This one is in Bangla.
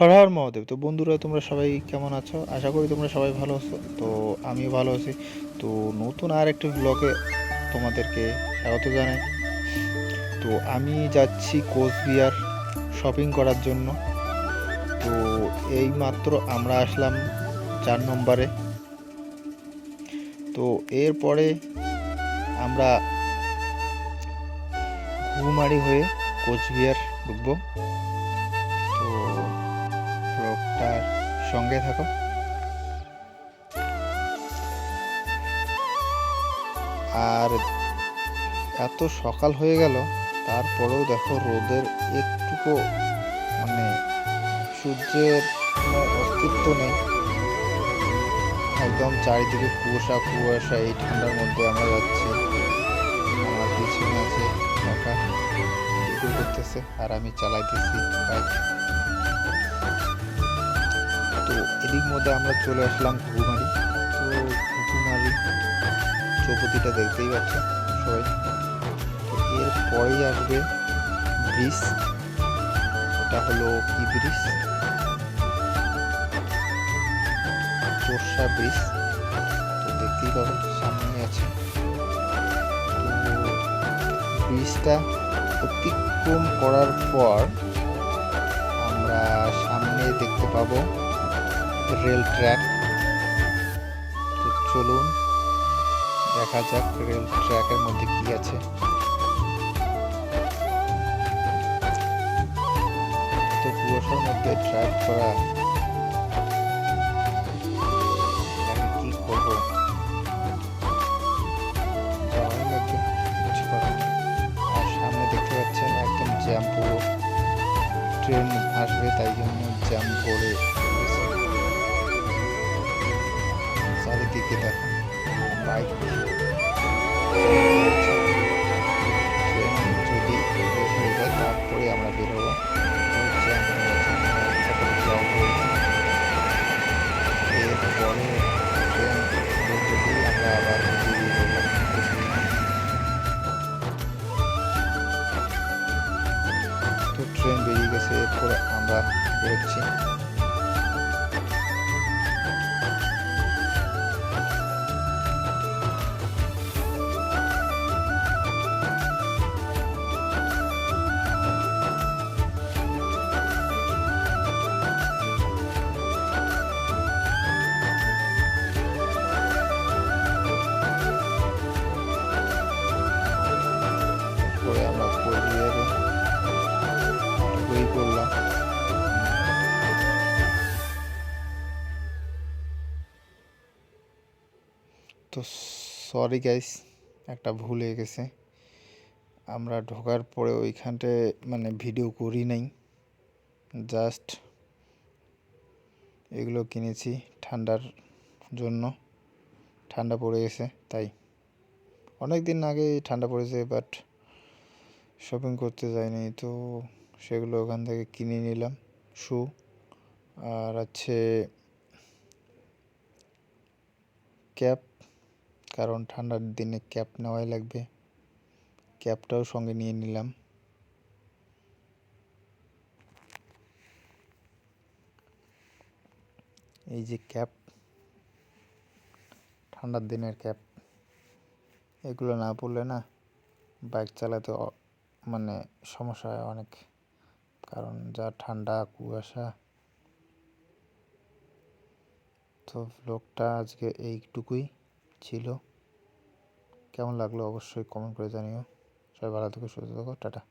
হর হর মহাদেব। তো বন্ধুরা, তোমরা সবাই কেমন আছো? আশা করি তোমরা সবাই ভালো আছো। তো আমিও ভালো আছি। তো নতুন আর একটি ব্লগে তোমাদেরকে স্বাগত জানাই। তো আমি যাচ্ছি কোচবিহার শপিং করার জন্য। তো এই মাত্র আমরা আসলাম 4 নম্বরে। তো এরপরে আমরা ঘুঘুমারি হয়ে কোচবিহার ঢুকবো। তো ব্লগটার সঙ্গে থাকো। আর এত সকাল হয়ে গেল, তারপরেও দেখো রোদের একটুকু মানে সূর্যের কোনো অস্তিত্ব নেই। একদম চারিদিকে কুয়াশা কুয়াশা। এই ঠান্ডার মধ্যে আমরা যাচ্ছি। আমার পিছনে আছে কাকা, ভিডিও করতেছে আর আমি চালাইতেছি বাইক। তো এদিক মধ্যে আমরা চলে আসলাম ঘুঘুমারি। তো ঘুঘুমারি চৌপতিটা দেখতেই পাচ্ছ সবাই। তো এর পরেই আসবে ব্রিজ। এটা হলো কি ব্রিজ? তোরসা ব্রিজ। তো দেখতেই পাবে সামনে আছে। তো ব্রিজটা অতিক্রম করার পর আমরা সামনে দেখতে পাবো রেল ট্র্যাক। তো চলুন দেখা যাক রেল ট্র্যাকের মধ্যে কি আছে। তো কুয়াশার মধ্যে ড্রাইভ করা, আমি কি করবো, যাওয়াই লাগবে, কিছু করার নেই। আর সামনে দেখতে পাচ্ছেন একদম জ্যাম পুরো। ট্রেন আসবে তাই জন্য জ্যাম পড়ে গেছে। চারিদিকে দেখো বাইক। ট্রেন যদি বের হয়ে যায় তারপরে আমরা বেরোবো। জ্যাম হয়ে গেছে, ব্লক হয়েছে। এরপরে ট্রেন বের হতেই আমরা আবার বেরিয়ে পড়লাম। তো ট্রেন বেরিয়ে গেছে, এরপরে আমরা বেরোচ্ছি। এরপরে আমরা কোচবিহারে ঢুকেই পড়লাম। তো সরি গাইস, একটা ভুল হয়ে গেছে। আমরা ঢোকার পরে ওইখানটায় ভিডিও করি নাই। জাস্ট এগুলো কিনেছি ঠান্ডার জন্য। ঠান্ডা পড়ে গেছে তাই। অনেক দিন আগে ঠান্ডা পড়েছে, বাট শপিং করতে যাইনি। তো সেগুলো ওখান থেকে কিনে নিলাম। শু আর আছে ক্যাপ, কারণ ঠান্ডার দিনে ক্যাপ নেওয়াই লাগবে। ক্যাপটাও সঙ্গে নিয়ে নিলাম। এই যে ক্যাপ, ঠান্ডার দিনের ক্যাপ। এগুলো না পরলে না বাইক চালাতে সমস্যা হয় অনেক, কারণ যা ঠান্ডা কুয়াশা। তো ব্লগটা আজকে এইটুকুই ছিল। কেমন লাগলো অবশ্যই কমেন্ট করে জানিও। সবাই ভালো থেকো, সুস্থ থাকো, টাটা।